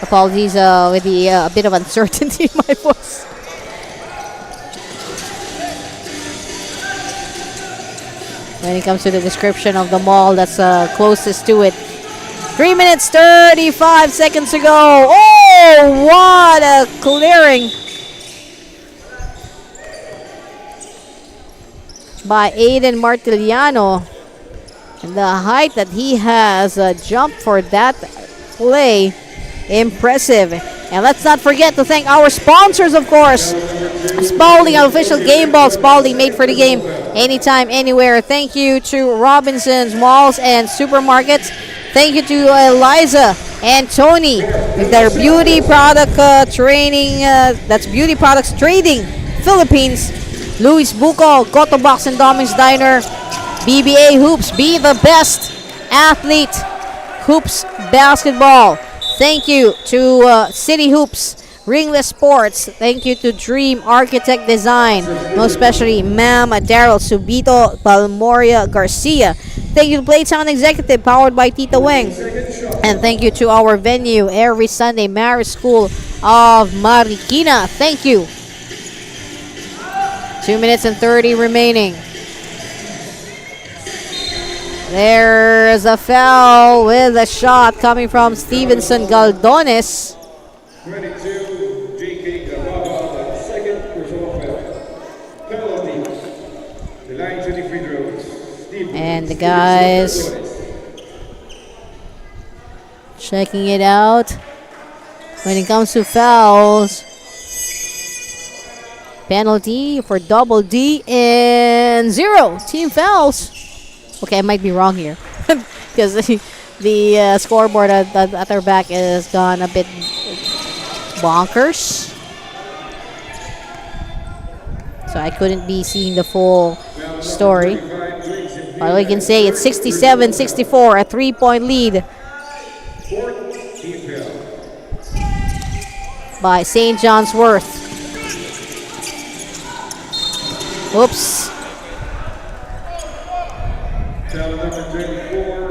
Apologies with the a bit of uncertainty in my voice. When it comes to the description of the mall that's closest to it. 3 minutes, 35 seconds to go. Oh, what a clearing by Aiden Martiliano. And the height that he has jumped for that play, impressive. And let's not forget to thank our sponsors, of course. Spalding, our official game ball. Spalding, made for the game, anytime, anywhere. Thank you to Robinson's Malls and Supermarkets. Thank you to Eliza and Tony with their beauty product training. That's Beauty Products Trading Philippines. Luis Buco, Goto Box and Domino's Diner. BBA Hoops, be the best athlete. Hoops Basketball. Thank you to City Hoops, Ringless Sports. Thank you to Dream Architect Design. Most especially Ma'am Daryl Subito Palmoria Garcia. Thank you to Playtown Executive, powered by Tita Weng. And thank you to our venue every Sunday, Marist School of Marikina. Thank you. 2 minutes and 30 remaining. There's a foul with a shot coming from Stevenson Galdones. 22, J.K. Gababa, second personal foul. Penalty. The line to the free throws. And the guys checking it out. When it comes to fouls, penalty for Double D and 0 team fouls. Okay, I might be wrong here because the scoreboard at their back has gone a bit bonkers. So I couldn't be seeing the full story. But all I can say, it's 67-64, a 3-point lead by St. John's Wort. Oops.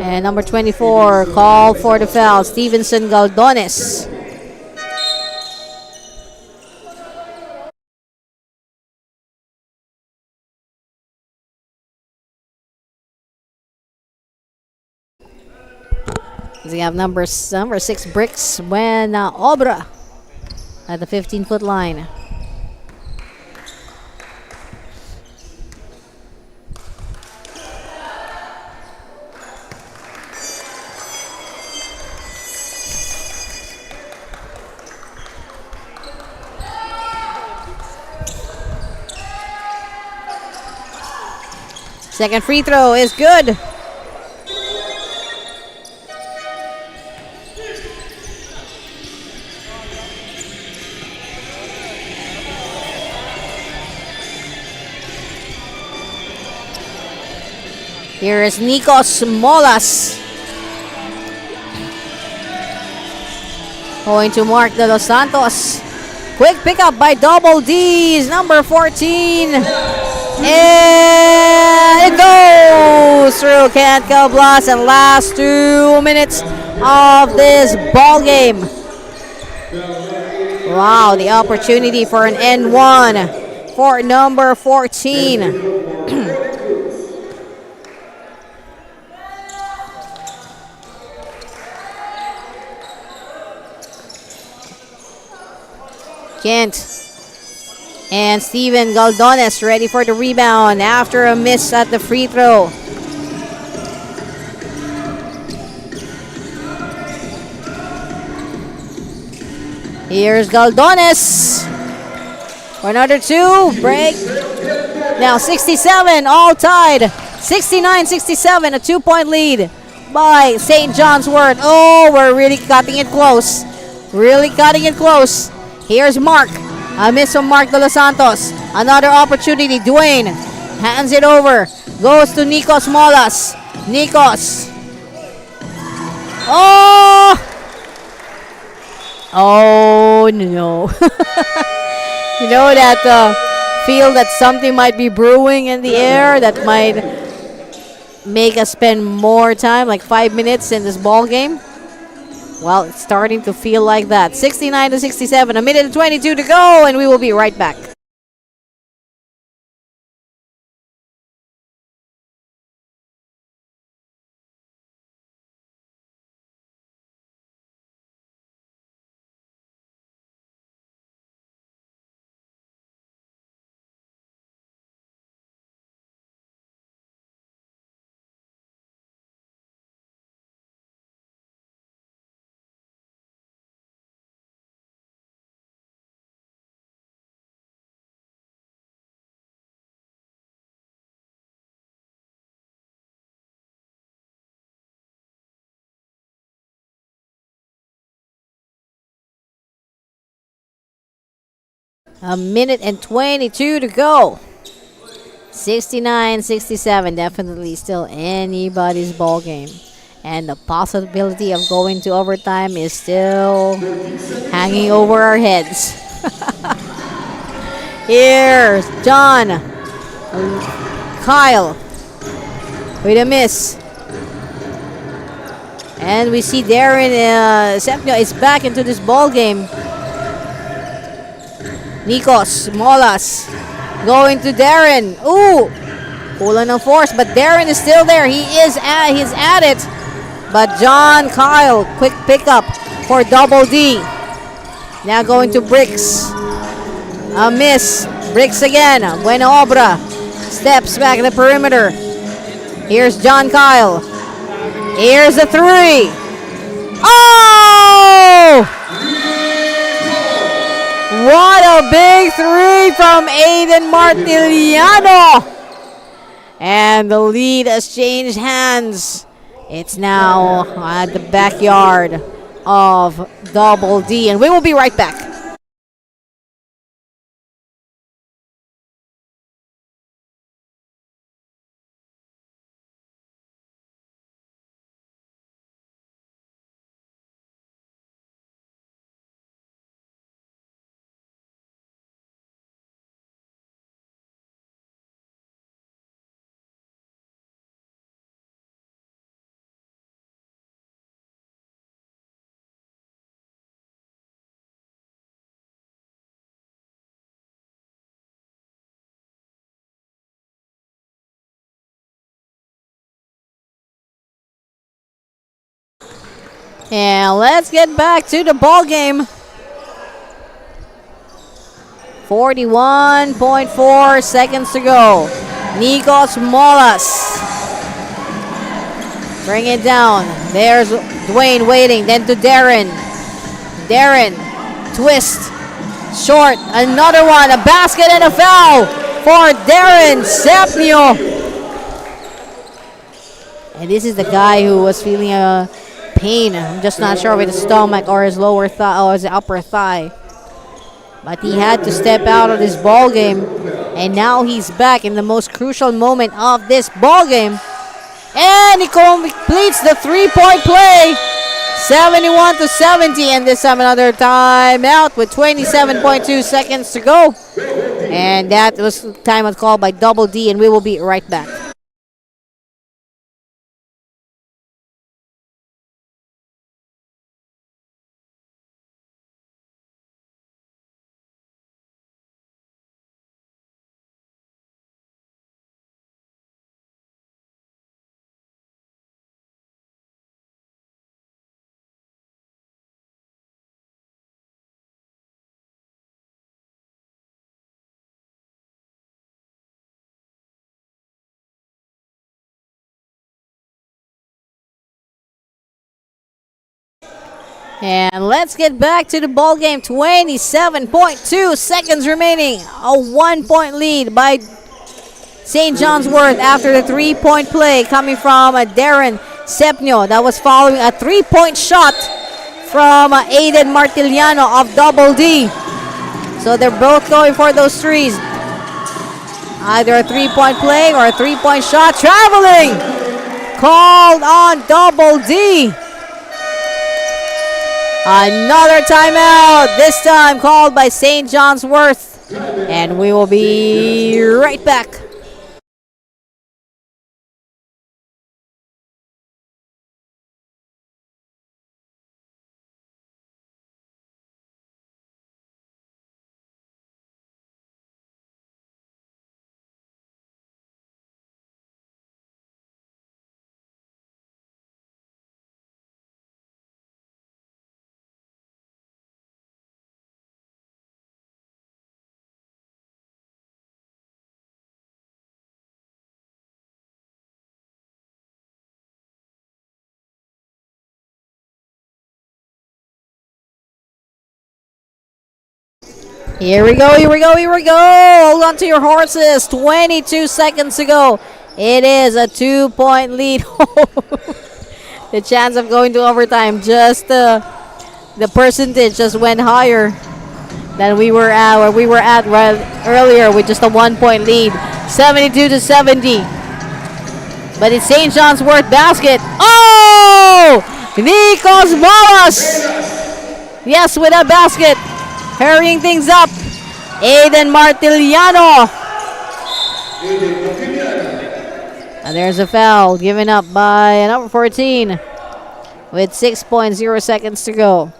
And number 24 called for the foul, Stevenson Galdones. We have number 6 bricks when Obra at the 15-foot line. Second free throw is good. Here is Nikos Molas. Going to Mark De Los Santos. Quick pickup by Double D's, number 14. And it goes through. Can't go blast and last 2 minutes of this ball game. Wow, the opportunity for an N1 for number 14. Kent and Steven Galdones ready for the rebound after a miss at the free throw. Here's Galdones for another 2. Break. Now 67, all tied. 69-67, a 2-point lead by St. John's Wort. Oh, we're really cutting it close. Really cutting it close. Here's Mark. A miss from Mark De Los Santos. Another opportunity. Dwayne hands it over. Goes to Nikos Molas. Nikos. Oh! Oh no. You know that feel that something might be brewing in the air that might make us spend more time, like 5 minutes in this ball game? Well, it's starting to feel like that. 69-67, a minute and 22 to go, and we will be right back. A minute and 22 to go. 69-67, definitely still anybody's ball game. And the possibility of going to overtime is still hanging over our heads. Here's John. Kyle with a miss. And we see Darren Sepnio is back into this ball game. Nikos Molas going to Darren. Ooh, pulling on force, but Darren is still there. He's at it. But John Kyle, quick pickup for Double D. Now going to Bricks. A miss. Bricks again. Buena Obra steps back in the perimeter. Here's John Kyle. Here's a 3. Oh! What a big 3 from Aiden Martiliano. And the lead has changed hands. It's now at the backyard of Double D. And we will be right back. And let's get back to the ball game. 41.4 seconds to go. Nikos Molas. Bring it down. There's Dwayne waiting. Then to Darren. Darren. Twist. Short. Another one. A basket and a foul for Darren Sepnio. And this is the guy who was feeling a pain. I'm just not sure with his stomach or his lower thigh or his upper thigh. But he had to step out of this ball game. And now he's back in the most crucial moment of this ball game. And he completes the three-point play. 71-70. And this time another timeout with 27.2 seconds to go. And that was timeout called by Double D. And we will be right back. And let's get back to the ball game. 27.2 seconds remaining. A 1-point lead by St. John's Wort after the three-point play coming from Darren Sepnio. That was following a three-point shot from Aiden Martiliano of Double D. So they're both going for those threes. Either a three-point play or a three-point shot. Traveling! Called on Double D. Another timeout, this time called by St. John's Wort. And we will be right back. Here we go, here we go, here we go. Hold on to your horses. 22 seconds to go. It is a 2-point lead. The chance of going to overtime, just the percentage just went higher than we were at where we were at right earlier with just a 1-point lead. 72-70. But it's St. John's Wort basket. Oh! Nikos Molas! Yes, with a basket. Hurrying things up. Aiden Martiliano. And there's a foul given up by number 14 with 6.0 seconds to go.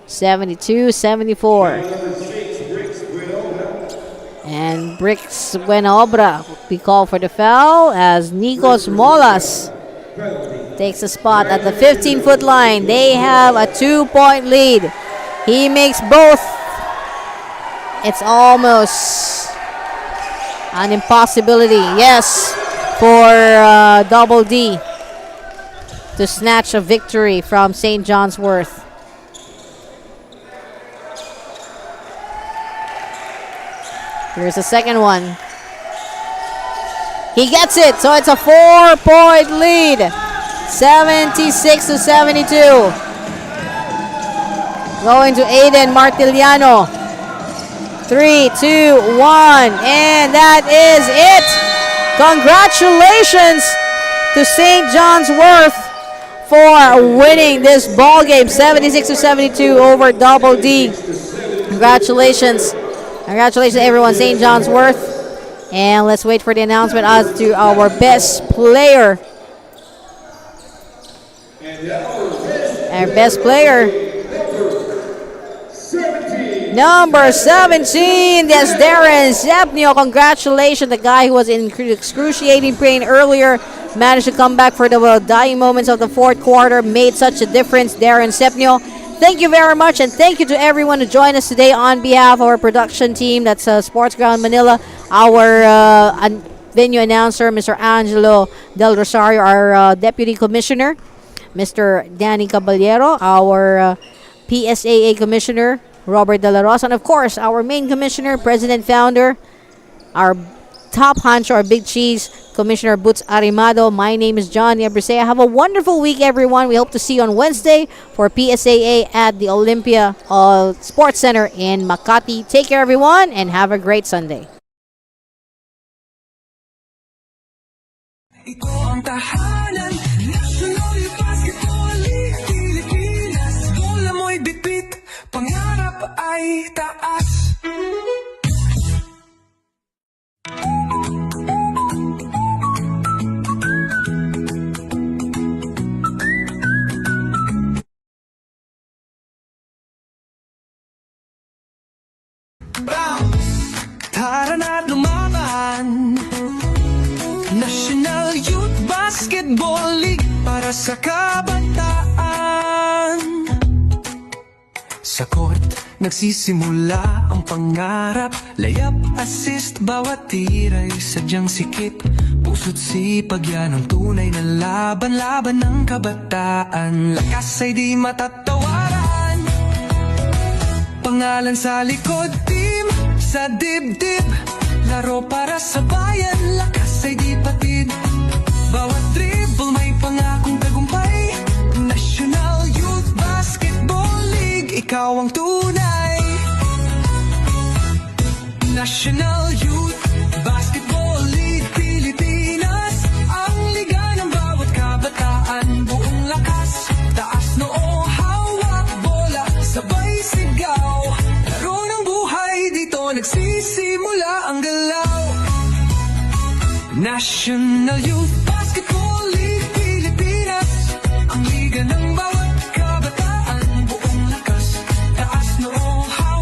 72-74. And Bricks Buenobra will be called for the foul as Nikos Molas takes a spot at the 15-foot line. They have a 2-point lead. He makes both. It's almost an impossibility, yes, for Double D to snatch a victory from St. John's Wort. Here's the second one. He gets it, so it's a 4-point lead. 76-72. Going to Aiden Martiliano. 3, 2, 1, and that is it. Congratulations to St. John's Wort for winning this ball game, 76-72 over Double D. Congratulations. Congratulations everyone, St. John's Wort. And let's wait for the announcement as to our best player. Our best player, number 17, that's Darren Sepnio. Congratulations, the guy who was in excruciating pain earlier managed to come back for the dying moments of the fourth quarter, made such a difference. Darren Sepnio, thank you very much, and thank you to everyone who joined us today on behalf of our production team. That's Sports Ground Manila, our venue announcer, Mr. Angelo Del Rosario, our Deputy Commissioner, Mr. Danny Caballero, our PSAA Commissioner, Robert De La Rosa, and of course, our main commissioner, President Founder, our top honcho, our big cheese, Commissioner Boots Arimado. My name is Johnny Abrisea. Have a wonderful week, everyone. We hope to see you on Wednesday for PSAA at the Olympia Sports Center in Makati. Take care, everyone, and have a great Sunday. Ito ang tahanan, National Youth Basketball League Pilipinas. Bola mo'y bitbit, pangarap ay taas. Tara na't lumaban, National Youth Basketball League para sa kabataan. Sa court, nagsisimula ang pangarap. Layup, assist, bawat tira ay sadyang sikip. Puso't sipag yan ang tunay na laban-laban ng kabataan. Lakas ay di matatawaran, pangalan sa likod, team sa dibdib. Laro para sa bayan, lakas ay di patid. Bawat dribble may pangakong tagumpay. National Youth Basketball League, ikaw ang tunay. National Youth Basketball League Pilipinas, ang liga ng bawat kabataan. Buong lakas, taas noo, hawak bola, sabay sigaw. Laro ng buhay, dito nagsisimula ang galaw. National Youth Basketball